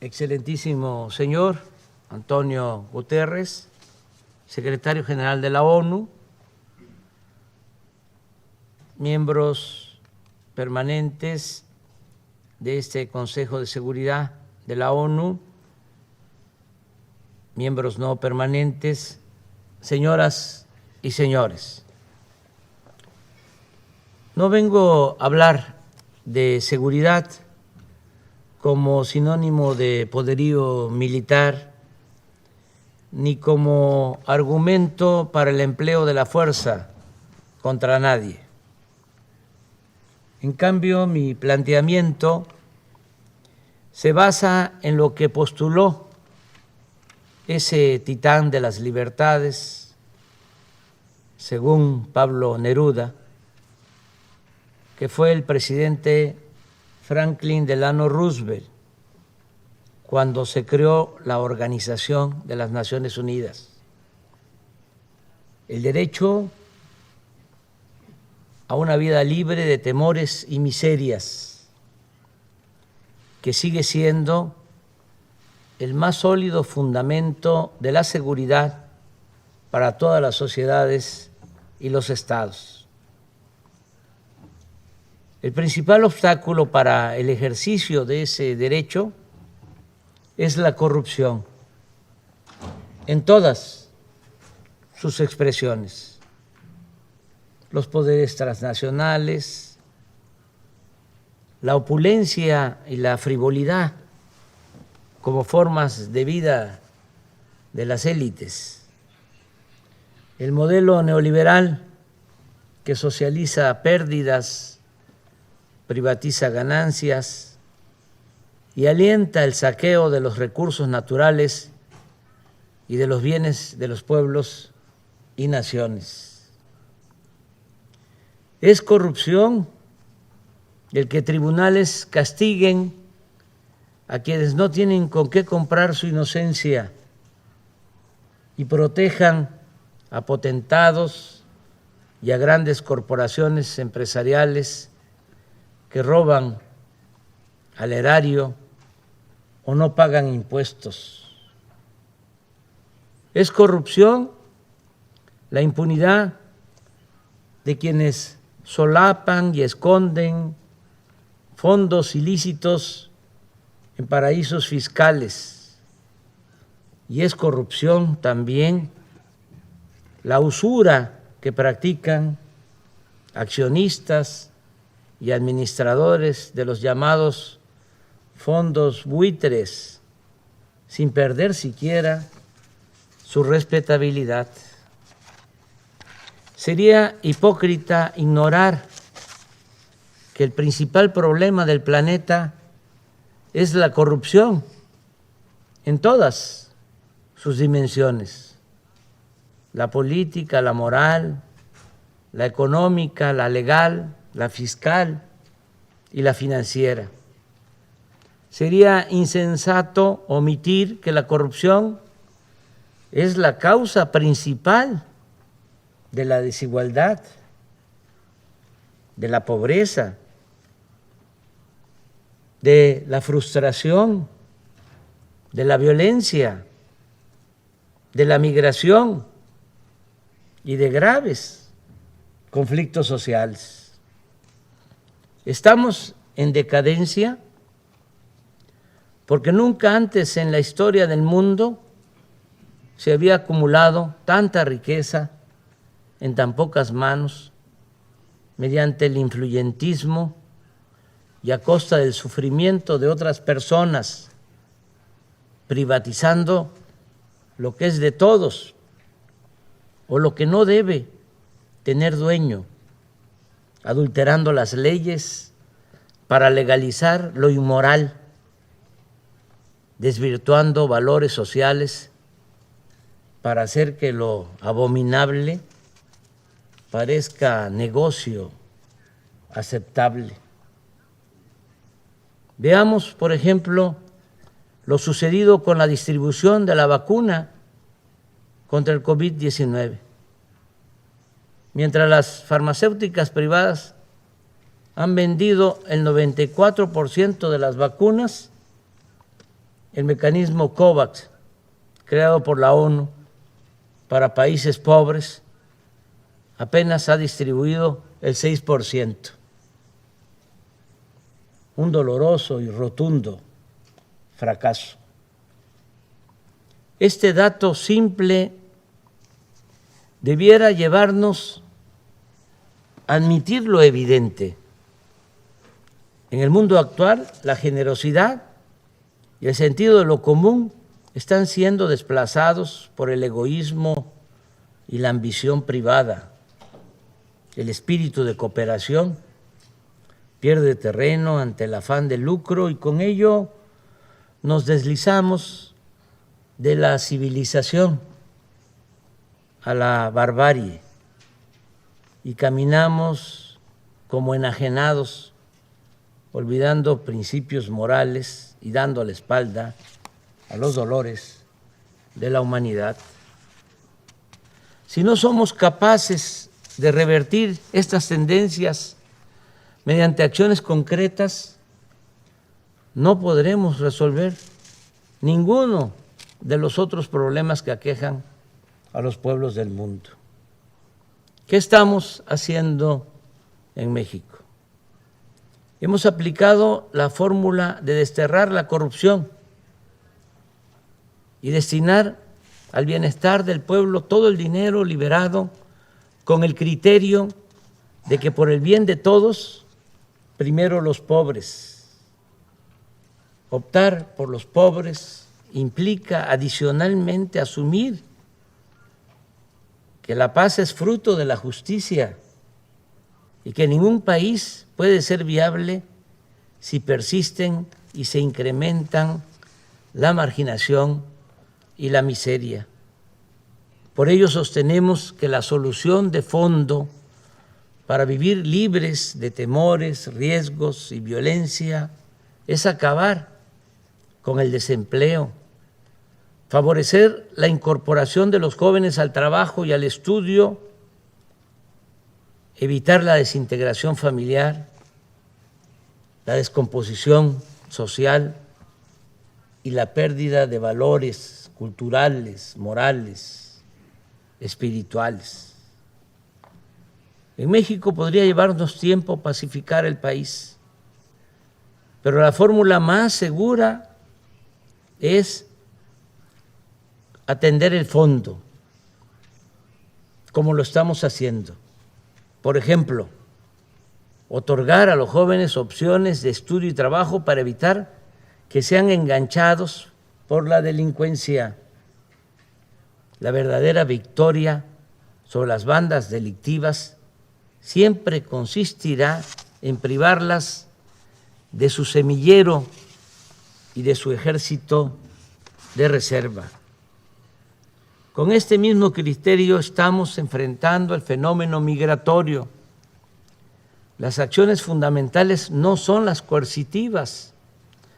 excelentísimo señor Antonio Guterres, secretario general de la ONU, miembros permanentes de este Consejo de Seguridad de la ONU, miembros no permanentes, señoras y señores. No vengo a hablar de seguridad como sinónimo de poderío militar, ni como argumento para el empleo de la fuerza contra nadie. En cambio, mi planteamiento se basa en lo que postuló ese titán de las libertades, según Pablo Neruda, que fue el presidente Franklin Delano Roosevelt cuando se creó la Organización de las Naciones Unidas. El derecho a una vida libre de temores y miserias, que sigue siendo el más sólido fundamento de la seguridad para todas las sociedades y los estados. El principal obstáculo para el ejercicio de ese derecho es la corrupción en todas sus expresiones. Los poderes transnacionales, la opulencia y la frivolidad como formas de vida de las élites, el modelo neoliberal que socializa pérdidas, privatiza ganancias y alienta el saqueo de los recursos naturales y de los bienes de los pueblos y naciones. Es corrupción el que tribunales castiguen a quienes no tienen con qué comprar su inocencia y protejan a potentados y a grandes corporaciones empresariales que roban al erario o no pagan impuestos. Es corrupción la impunidad de quienes solapan y esconden fondos ilícitos en paraísos fiscales. Y es corrupción también la usura que practican accionistas y administradores de los llamados fondos buitres, sin perder siquiera su respetabilidad. Sería hipócrita ignorar que el principal problema del planeta es la corrupción en todas sus dimensiones: la política, la moral, la económica, la legal, la fiscal y la financiera. Sería insensato omitir que la corrupción es la causa principal de la desigualdad, de la pobreza, de la frustración, de la violencia, de la migración y de graves conflictos sociales. Estamos en decadencia porque nunca antes en la historia del mundo se había acumulado tanta riqueza en tan pocas manos mediante el influyentismo y a costa del sufrimiento de otras personas, privatizando lo que es de todos o lo que no debe tener dueño, adulterando las leyes para legalizar lo inmoral, desvirtuando valores sociales para hacer que lo abominable parezca negocio aceptable. Veamos, por ejemplo, lo sucedido con la distribución de la vacuna contra el COVID-19. Mientras las farmacéuticas privadas han vendido el 94% de las vacunas, el mecanismo COVAX, creado por la ONU para países pobres, apenas ha distribuido el 6%. Un doloroso y rotundo fracaso. Este dato simple debiera llevarnos a admitir lo evidente. En el mundo actual, la generosidad y el sentido de lo común están siendo desplazados por el egoísmo y la ambición privada. El espíritu de cooperación pierde terreno ante el afán de lucro y con ello nos deslizamos de la civilización a la barbarie y caminamos como enajenados, olvidando principios morales y dando la espalda a los dolores de la humanidad. Si no somos capaces de revertir estas tendencias mediante acciones concretas, no podremos resolver ninguno de los otros problemas que aquejan a los pueblos del mundo. ¿Qué estamos haciendo en México? Hemos aplicado la fórmula de desterrar la corrupción y destinar al bienestar del pueblo todo el dinero liberado con el criterio de que por el bien de todos, primero los pobres. Optar por los pobres implica adicionalmente asumir que la paz es fruto de la justicia y que ningún país puede ser viable si persisten y se incrementan la marginación y la miseria. Por ello sostenemos que la solución de fondo para vivir libres de temores, riesgos y violencia es acabar con el desempleo, favorecer la incorporación de los jóvenes al trabajo y al estudio, evitar la desintegración familiar, la descomposición social y la pérdida de valores culturales, morales, espirituales. En México podría llevarnos tiempo pacificar el país, pero la fórmula más segura es atender el fondo, como lo estamos haciendo. Por ejemplo, otorgar a los jóvenes opciones de estudio y trabajo para evitar que sean enganchados por la delincuencia. La verdadera victoria sobre las bandas delictivas siempre consistirá en privarlas de su semillero y de su ejército de reserva. Con este mismo criterio estamos enfrentando el fenómeno migratorio. Las acciones fundamentales no son las coercitivas,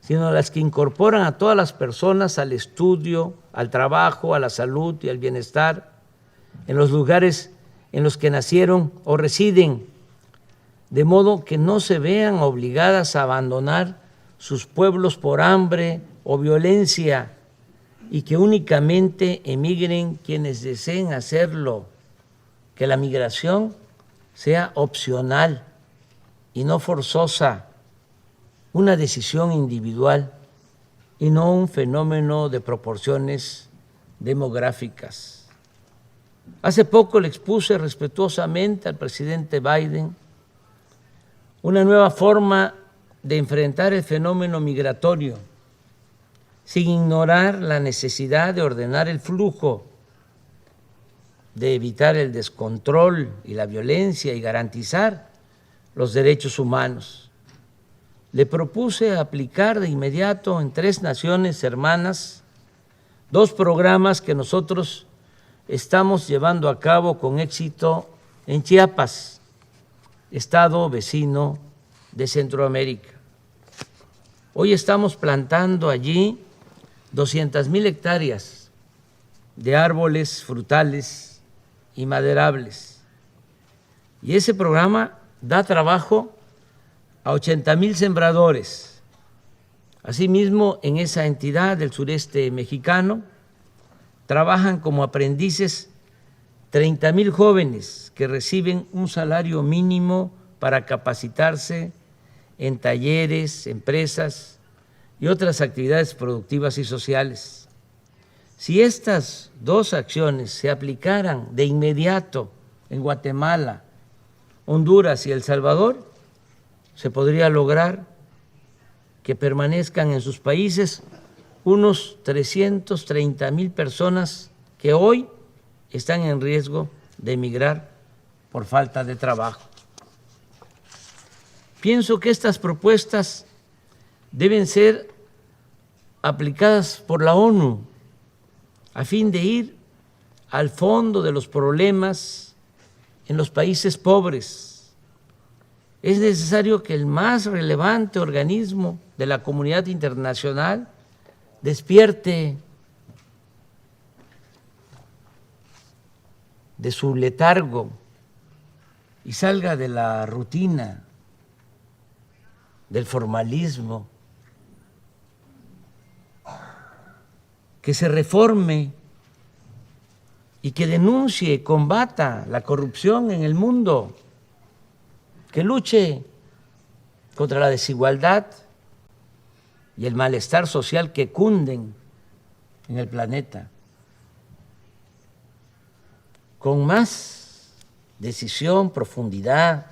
sino las que incorporan a todas las personas al estudio, al trabajo, a la salud y al bienestar en los lugares en los que nacieron o residen, de modo que no se vean obligadas a abandonar sus pueblos por hambre o violencia y que únicamente emigren quienes deseen hacerlo, que la migración sea opcional y no forzosa, una decisión individual y no un fenómeno de proporciones demográficas. Hace poco le expuse respetuosamente al presidente Biden una nueva forma de enfrentar el fenómeno migratorio, sin ignorar la necesidad de ordenar el flujo, de evitar el descontrol y la violencia y garantizar los derechos humanos. Le propuse aplicar de inmediato en 3 naciones hermanas 2 programas que nosotros estamos llevando a cabo con éxito en Chiapas, estado vecino de Centroamérica. Hoy estamos plantando allí 200,000 hectáreas de árboles frutales y maderables. Y ese programa da trabajo a 80,000 sembradores, Asimismo, en esa entidad del sureste mexicano trabajan como aprendices 30,000 jóvenes que reciben un salario mínimo para capacitarse en talleres, empresas y otras actividades productivas y sociales. Si estas dos acciones se aplicaran de inmediato en Guatemala, Honduras y El Salvador, se podría lograr que permanezcan en sus países unos 330,000 personas que hoy están en riesgo de emigrar por falta de trabajo. Pienso que estas propuestas deben ser aplicadas por la ONU a fin de ir al fondo de los problemas en los países pobres. Es necesario que el más relevante organismo de la comunidad internacional despierte de su letargo y salga de la rutina, del formalismo, que se reforme y que denuncie y combata la corrupción en el mundo, que luche contra la desigualdad y el malestar social que cunden en el planeta, con más decisión, profundidad,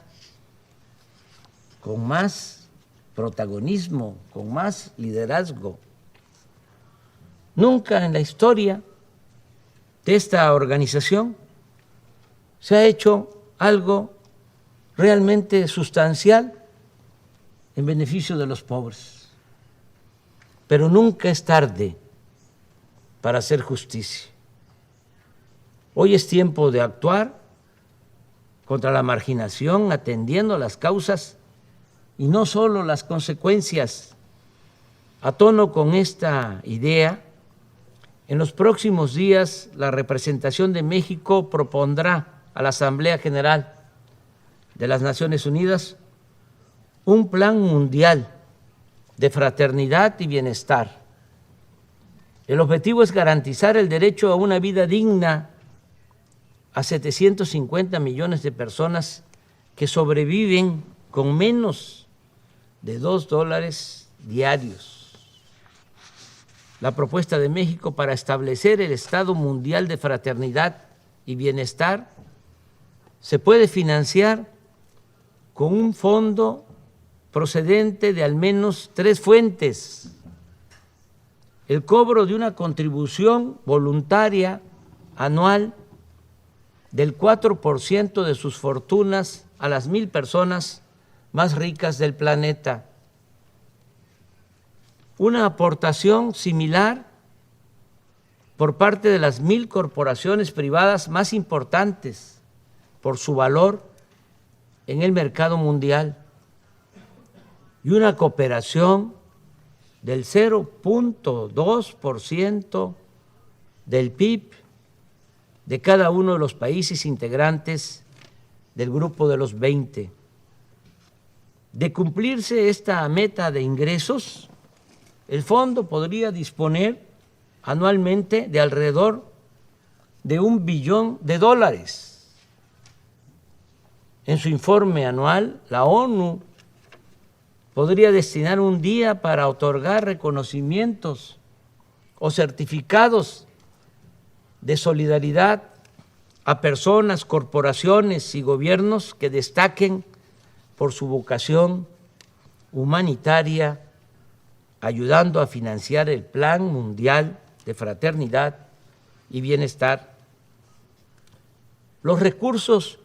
con más protagonismo, con más liderazgo. Nunca en la historia de esta organización se ha hecho algo realmente sustancial en beneficio de los pobres. Pero nunca es tarde para hacer justicia. Hoy es tiempo de actuar contra la marginación, atendiendo las causas y no solo las consecuencias. A tono con esta idea, en los próximos días la representación de México propondrá a la Asamblea General de las Naciones Unidas un plan mundial de fraternidad y bienestar. El objetivo es garantizar el derecho a una vida digna a 750 millones de personas que sobreviven con menos de $2 diarios. La propuesta de México para establecer el Estado Mundial de Fraternidad y Bienestar se puede financiar con un fondo procedente de al menos 3 fuentes: el cobro de una contribución voluntaria anual del 4% de sus fortunas a las 1,000 personas más ricas del planeta, una aportación similar por parte de las 1,000 corporaciones privadas más importantes por su valor en el mercado mundial y una cooperación del 0.2% del PIB de cada uno de los países integrantes del grupo de los 20. De cumplirse esta meta de ingresos, el fondo podría disponer anualmente de alrededor de $1 billón. En su informe anual, la ONU podría destinar un día para otorgar reconocimientos o certificados de solidaridad a personas, corporaciones y gobiernos que destaquen por su vocación humanitaria, ayudando a financiar el Plan Mundial de Fraternidad y Bienestar. Los recursos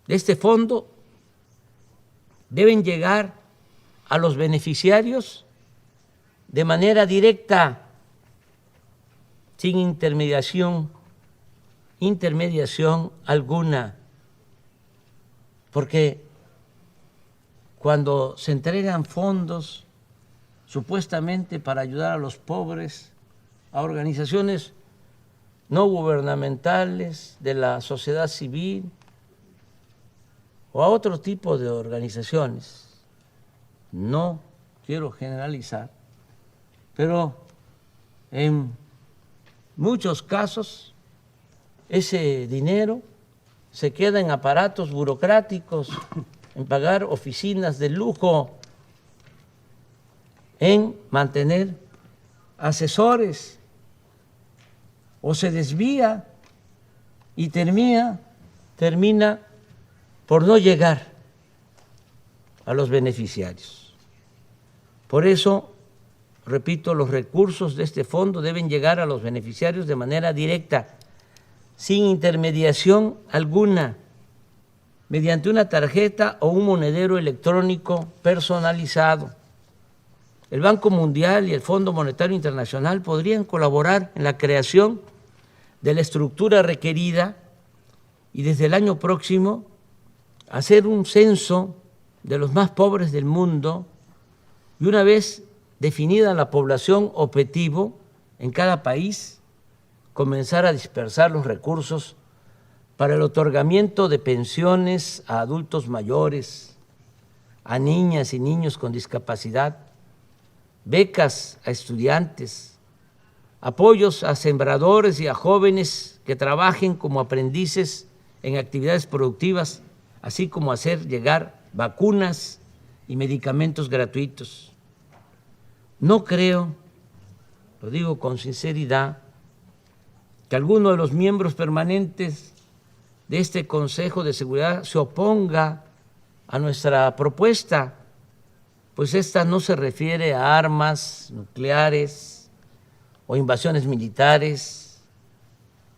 de este fondo deben llegar a los beneficiarios de manera directa, sin intermediación alguna, porque cuando se entregan fondos supuestamente para ayudar a los pobres, a organizaciones no gubernamentales, de la sociedad civil o a otro tipo de organizaciones, no quiero generalizar, pero en muchos casos ese dinero se queda en aparatos burocráticos, en pagar oficinas de lujo, en mantener asesores, o se desvía y termina por no llegar a los beneficiarios. Por eso, repito, los recursos de este fondo deben llegar a los beneficiarios de manera directa, sin intermediación alguna, mediante una tarjeta o un monedero electrónico personalizado. El Banco Mundial y el Fondo Monetario Internacional podrían colaborar en la creación de la estructura requerida y desde el año próximo hacer un censo de los más pobres del mundo y una vez definida la población objetivo en cada país, comenzar a dispersar los recursos para el otorgamiento de pensiones a adultos mayores, a niñas y niños con discapacidad, becas a estudiantes, apoyos a sembradores y a jóvenes que trabajen como aprendices en actividades productivas, así como hacer llegar vacunas y medicamentos gratuitos. No creo, lo digo con sinceridad, que alguno de los miembros permanentes de este Consejo de Seguridad se oponga a nuestra propuesta, pues esta no se refiere a armas nucleares o invasiones militares,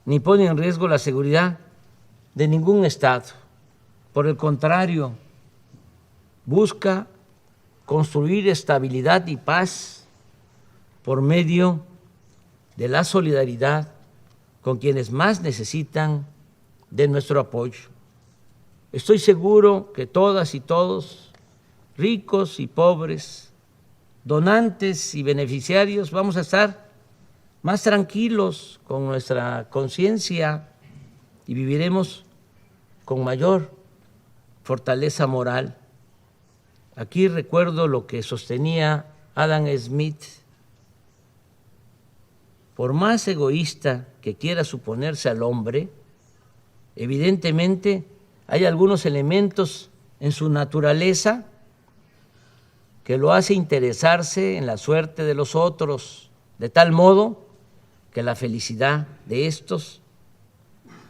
ni pone en riesgo la seguridad de ningún Estado. Por el contrario, busca construir estabilidad y paz por medio de la solidaridad con quienes más necesitan de nuestro apoyo. Estoy seguro que todas y todos, ricos y pobres, donantes y beneficiarios, vamos a estar más tranquilos con nuestra conciencia y viviremos con mayor fortaleza moral. Aquí recuerdo lo que sostenía Adam Smith: por más egoísta que quiera suponerse al hombre, evidentemente hay algunos elementos en su naturaleza que lo hace interesarse en la suerte de los otros, de tal modo que la felicidad de estos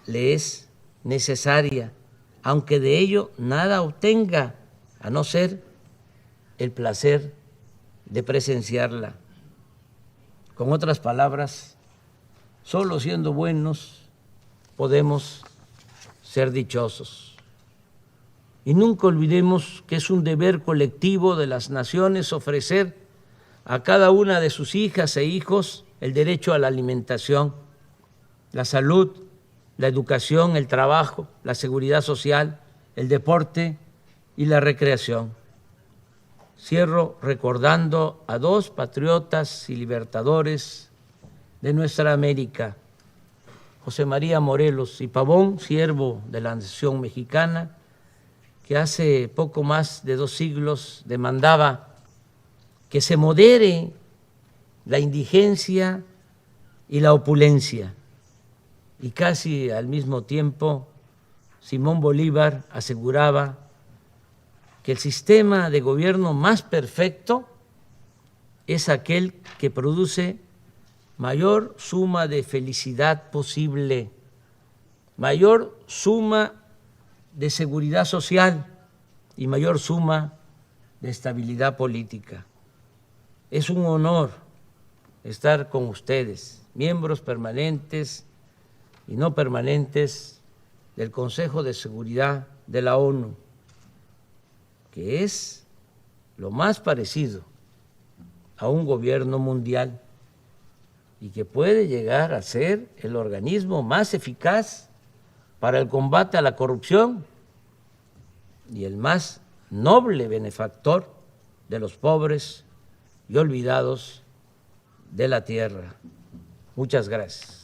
le es necesaria, aunque de ello nada obtenga, a no ser el placer de presenciarla. Con otras palabras, solo siendo buenos podemos ser dichosos. Y nunca olvidemos que es un deber colectivo de las naciones ofrecer a cada una de sus hijas e hijos el derecho a la alimentación, la salud, la educación, el trabajo, la seguridad social, el deporte y la recreación. Cierro recordando a dos patriotas y libertadores de nuestra América, José María Morelos y Pavón, siervo de la nación mexicana, que hace poco más de 2 siglos demandaba que se modere la indigencia y la opulencia. Y casi al mismo tiempo, Simón Bolívar aseguraba que el sistema de gobierno más perfecto es aquel que produce mayor suma de felicidad posible, mayor suma de seguridad social y mayor suma de estabilidad política. Es un honor estar con ustedes, miembros permanentes y no permanentes del Consejo de Seguridad de la ONU, que es lo más parecido a un gobierno mundial y que puede llegar a ser el organismo más eficaz para el combate a la corrupción y el más noble benefactor de los pobres y olvidados de la tierra. Muchas gracias.